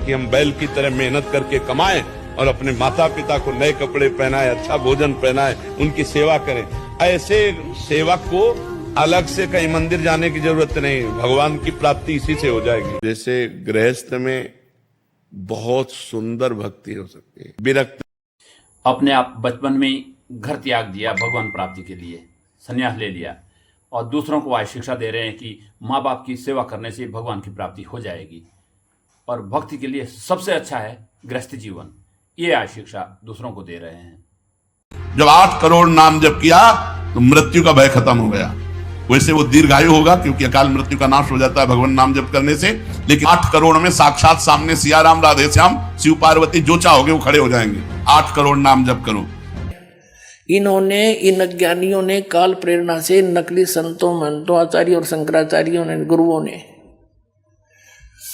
कि हम बैल की तरह मेहनत करके कमाएं और अपने माता पिता को नए कपड़े पहनाएं, अच्छा भोजन पहनाएं, उनकी सेवा करें। ऐसे सेवक को अलग से कहीं मंदिर जाने की जरूरत नहीं, भगवान की प्राप्ति इसी से हो जाएगी। जैसे गृहस्थ में बहुत सुंदर भक्ति हो सकती है। विरक्त अपने आप बचपन में ही घर त्याग दिया भगवान प्राप्ति के लिए, संन्यास ले लिया और दूसरों को आज शिक्षा दे रहे हैं कि माँ बाप की सेवा करने से भगवान की प्राप्ति हो जाएगी और भक्ति के लिए सबसे अच्छा है गृहस्थ जीवन। ये आज शिक्षा दूसरों को दे रहे हैं। जब 8 करोड़ नाम जप किया तो मृत्यु का भय खत्म हो गया। वैसे वो दीर्घायु होगा क्योंकि अकाल मृत्यु का नाश हो जाता है भगवान नाम जप करने से, लेकिन 8 करोड़ में साक्षात सामने सिया राम, राधे श्याम, शिव पार्वती जो चाहोगे वो खड़े हो जाएंगे। 8 करोड़ नाम जप करो। इन्होंने, इन अज्ञानियों ने काल प्रेरणा से, नकली संतों, महंतों, आचार्यों और शंकराचार्यों ने, गुरुओं ने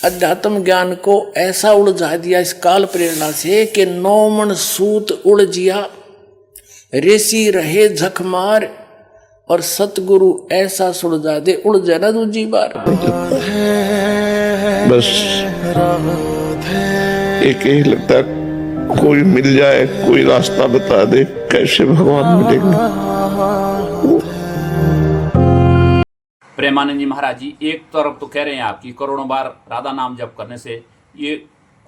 अध्यात्म ज्ञान को ऐसा उलझा दिया इस काल प्रेरणा से कि 9 मन सूत उलझिया, ऋषि रहे झकमार और सतगुरु ऐसा सुलझा दे उलझा ना दूजी बार। बस एक ही लगता कोई मिल जाए, कोई रास्ता बता दे कैसे भगवान मिलेंगे। प्रेमानंद जी महाराज जी एक तरफ तो कह रहे हैं आपकी करोड़ों बार राधा नाम जप करने से ये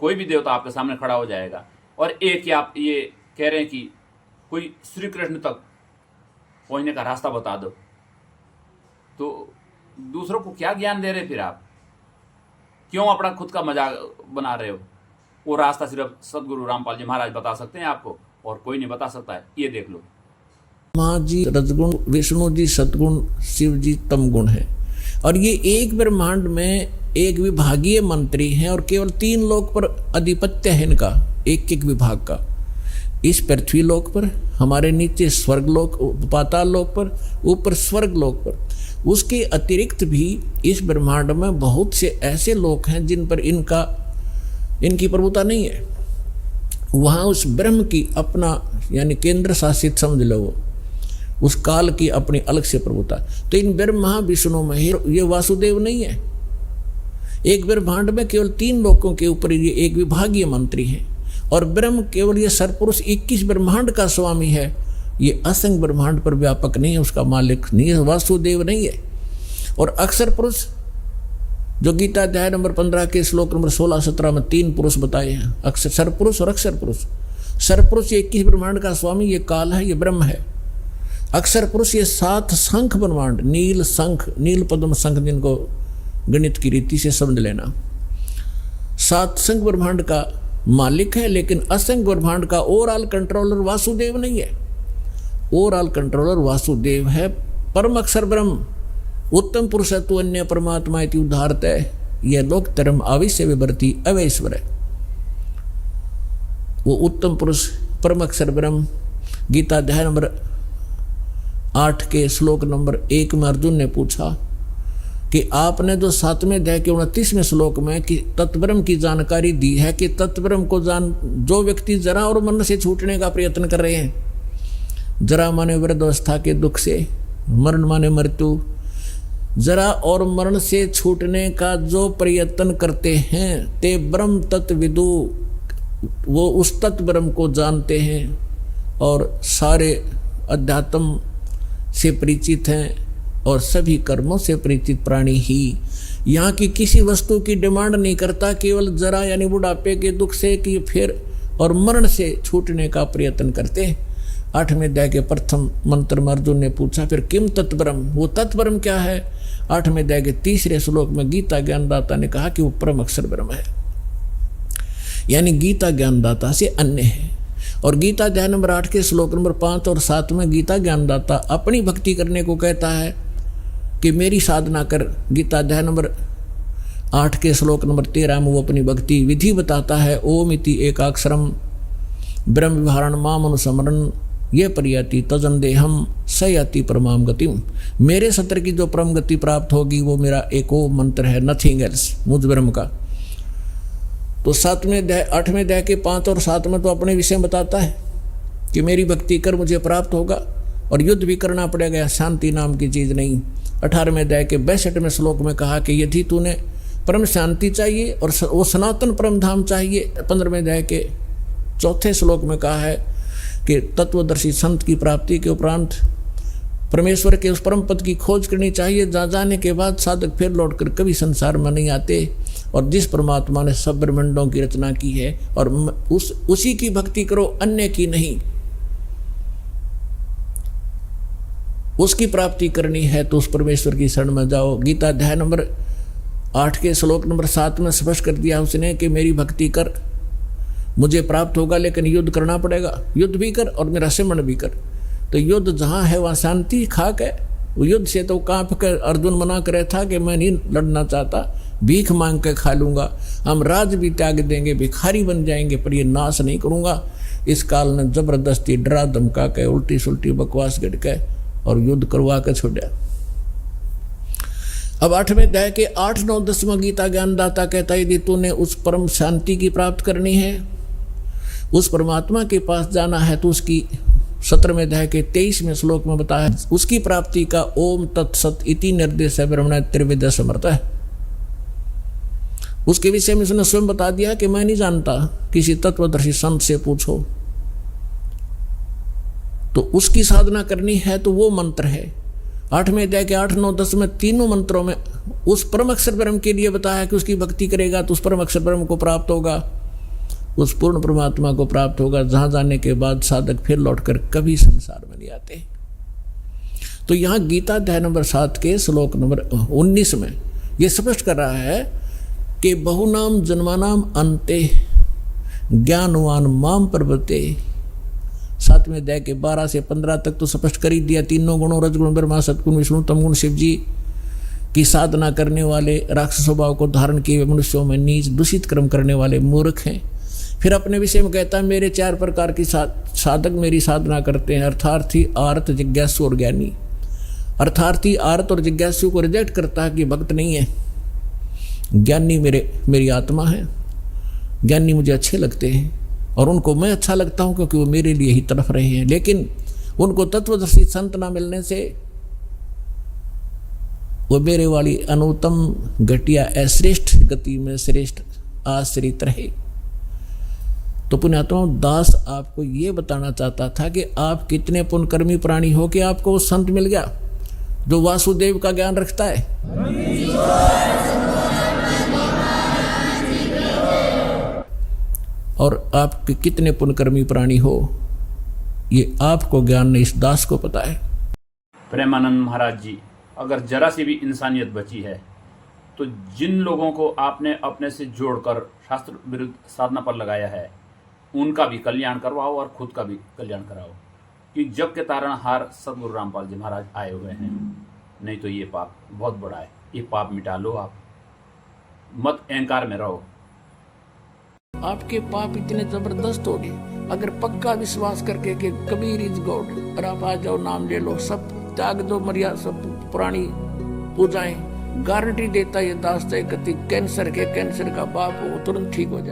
कोई भी देवता आपके सामने खड़ा हो जाएगा, और एक आप ये कह रहे हैं कि कोई श्री कृष्ण तक पहुंचने का रास्ता बता दो। तो दूसरों को क्या ज्ञान दे रहे फिर आप? क्यों अपना खुद का मजाक बना रहे हो? वो रास्ता सिर्फ सदगुरु रामपाल जी महाराज बता सकते हैं आपको, और कोई नहीं बता सकता है। ये देख लो। माँ जी रजगुण, विष्णु जी सतगुण, शिव जी तमगुण है, और ये एक ब्रह्मांड में एक विभागीय मंत्री हैं और केवल 3 लोक पर अधिपत्य है इनका, एक विभाग का। इस पृथ्वी लोक पर, हमारे नीचे स्वर्ग लोक, पाताल लोक पर, ऊपर स्वर्ग लोक पर। उसके अतिरिक्त भी इस ब्रह्मांड में बहुत से ऐसे लोक हैं जिन पर इनकी प्रभुता नहीं है। वहाँ उस ब्रह्म की अपना, यानी केंद्र शासित समझ लो, उस काल की अपनी अलग से प्रभुता। तो इन ब्रह्मा विष्णु में ये वासुदेव नहीं है। एक ब्रह्मांड में केवल 3 लोकों के ऊपर ये एक विभागीय मंत्री है, और ब्रह्म केवल ये सरपुरुष 21 ब्रह्मांड का स्वामी है। ये असंख्य ब्रह्मांड पर व्यापक नहीं है, उसका मालिक नहीं है, वासुदेव नहीं है। और अक्षर पुरुष जो गीता अध्याय नंबर 15 के श्लोक नंबर 16-17 में 3 पुरुष बताए हैं, अक्षर सरपुरुष और अक्षर पुरुष। सरपुरुष ये 21 ब्रह्मांड का स्वामी, ये काल है, ये ब्रह्म है। अक्षर पुरुष ये 7 शंख ब्रह्मांड, नील शंख, नील पद्म शंख, जिनको गणित की रीति से समझ लेना, 7 शंख ब्रह्मांड का मालिक है। लेकिन असंख्य ब्रह्मांड का ओवरऑल कंट्रोलर वासुदेव नहीं है। ओवरऑल कंट्रोलर वासुदेव है, परम अक्षर ब्रह्म, उत्तम पुरुषत्व अन्य परमात्मा इति उदाहरत है। यह लोक धर्म आविश्य विवर्ती अवैश्वर है। वो उत्तम पुरुष परम अक्षर ब्रह्म, गीता अध्याय नंबर 8 के श्लोक नंबर 1 में अर्जुन ने पूछा कि आपने जो 7वें अध्याय के 29वें श्लोक में कि तत्ब्रह्म की जानकारी दी है कि तत्ब्रह्म को जो व्यक्ति जरा और मरण से छूटने का प्रयत्न कर रहे हैं, जरा माने वृद्धावस्था के दुख से, मरण माने मृत्यु, जरा और मरण से छूटने का जो प्रयत्न करते हैं, ते ब्रह्म तत्विदु, वो उस तत्व ब्रह्म को जानते हैं और सारे अध्यात्म से परिचित हैं और सभी कर्मों से परिचित प्राणी ही यहाँ की किसी वस्तु की डिमांड नहीं करता, केवल जरा यानी बुढ़ापे के दुख से कि फिर और मरण से छूटने का प्रयत्न करते हैं। 8वें अध्याय के प्रथम मंत्र में अर्जुन ने पूछा फिर किम तत्ब्रह्म, वो तत्ब्रह्म क्या है? 8वें अध्याय के 3रे श्लोक में गीता ज्ञानदाता ने कहा कि वो परम अक्षर ब्रह्म है, यानी गीता ज्ञानदाता से अन्य है। और गीता अध्याय नंबर 8 के श्लोक नंबर 5 और 7 में गीता ज्ञानदाता अपनी भक्ति करने को कहता है कि मेरी साधना कर। गीता अध्याय नंबर 8 के श्लोक नंबर 13 में वो अपनी भक्ति विधि बताता है। ओम इति एकाक्षरम ब्रह्म विहारण माम अनुस्मरण ये परियति तजन देहम सयति परमाम गतिम। मेरे सत्र की जो परम गति प्राप्त होगी वो मेरा एको मंत्र है, नथिंग एल्स, मुझ ब्रह्म का। तो 8वें अध्याय के 5 और 7 में तो अपने विषय बताता है कि मेरी भक्ति कर मुझे प्राप्त होगा, और युद्ध भी करना पड़ेगा, शांति नाम की चीज़ नहीं। 18वें अध्याय के 62वें श्लोक में कहा कि यदि तूने परम शांति चाहिए और वो सनातन परम धाम चाहिए। 15वें अध्याय के 4 श्लोक में कहा है कि तत्वदर्शी संत की प्राप्ति के उपरांत परमेश्वर के उस परम पद की खोज करनी चाहिए, जहाँ जाने के बाद साधक फिर लौटकर कभी संसार में नहीं आते। और जिस परमात्मा ने सब ब्रह्मांडों की रचना की है और उसी की भक्ति करो, अन्य की नहीं। उसकी प्राप्ति करनी है तो उस परमेश्वर की शरण में जाओ। गीता अध्याय नंबर 8 के श्लोक नंबर 7 में स्पष्ट कर दिया उसने कि मेरी भक्ति कर, मुझे प्राप्त होगा, लेकिन युद्ध करना पड़ेगा। युद्ध भी कर और मेरा सिमरण भी कर। तो युद्ध जहाँ है वहाँ शांति खाक है। वो युद्ध से तो कांप कर अर्जुन मना करे था कि मैं नहीं लड़ना चाहता, भीख मांग के खा लूंगा, हम राज भी त्याग देंगे, भिखारी बन जाएंगे, पर ये नाश नहीं करूंगा। इस काल ने जबरदस्ती डरा धमका के उल्टी सुल्टी बकवास गिर के और युद्ध करवा के छोड़ा। अब 8वें अध्याय के 8, 9, 10वां गीता ज्ञानदाता कहता है यदि तूने उस परम शांति की प्राप्त करनी है, उस परमात्मा के पास जाना है, तो उसकी 17वें अध्याय के 23वें श्लोक में बताया उसकी प्राप्ति का ओम तत्सत इति निर्देश है ब्रह्मण त्रिविद्या समर्थ है। उसके विषय में उसने स्वयं बता दिया कि मैं नहीं जानता, किसी तत्वदर्शी संत से पूछो। तो उसकी साधना करनी है तो वो मंत्र है। 8वें अध्याय के 8, 9, 10 में तीनों मंत्रों में उस परम अक्षर ब्रह्म के लिए बताया कि उसकी भक्ति करेगा तो उस परम अक्षर ब्रह्म को प्राप्त होगा, उस पूर्ण परमात्मा को प्राप्त होगा, जहां जाने के बाद साधक फिर लौटकर कभी संसार में नहीं आते। तो यहाँ गीता अध्याय नंबर 7 के श्लोक नंबर 19 में ये स्पष्ट कर रहा है कि बहुनाम जन्मानाम अंते ज्ञानवान माम प्रवर्ते। 7वें अध्याय के 12 से 15 तक तो स्पष्ट कर ही दिया। तीनों गुणों रजगुण ब्रह्मा सतगुण विष्णु तमगुण शिव जी की साधना करने वाले राक्षस स्वभाव को धारण किए मनुष्यों में नीच दूषित कर्म करने वाले मूर्ख हैं। फिर अपने विषय में कहता है मेरे 4 प्रकार की साधक मेरी साधना करते हैं, अर्थार्थी, आर्त, जिज्ञासु और ज्ञानी। अर्थार्थी, आर्त और जिज्ञासु को रिजेक्ट करता है कि भक्त नहीं है। ज्ञानी मेरी आत्मा है, ज्ञानी मुझे अच्छे लगते हैं और उनको मैं अच्छा लगता हूं क्योंकि वो मेरे लिए ही तड़फ रहे हैं। लेकिन उनको तत्वदर्शी संत ना मिलने से वो मेरे वाली अनुत्तम घटिया अश्रेष्ठ गति में श्रेष्ठ आश्रित रहे। तो पुण्यात्माओं, दास आपको ये बताना चाहता था कि आप कितने पुण्यकर्मी प्राणी हो कि आपको वो संत मिल गया जो वासुदेव का ज्ञान रखता है। और आप कितने पुण्यकर्मी प्राणी हो ये आपको ज्ञान नहीं, इस दास को पता है। प्रेमानंद महाराज जी, अगर जरा सी भी इंसानियत बची है तो जिन लोगों को आपने अपने से जोड़कर शास्त्र विरुद्ध साधना पर लगाया है उनका भी कल्याण करवाओ और खुद का भी कल्याण कराओ, कि जग के तारणहार सदगुरु रामपाल जी महाराज आए हुए हैं। नहीं तो ये पाप बहुत बड़ा है, ये पाप मिटा लो। आप मत अहंकार में रहो। आपके पाप इतने जबरदस्त हो गए, अगर पक्का विश्वास करके कि कबीर इज गॉड और आप आ जाओ, नाम ले लो, सब त्याग दो, मर्यादा सब पुरानी पूजाएं, गारंटी देता ये दास गति कैंसर का बाप हो तुरंत ठीक हो जाए।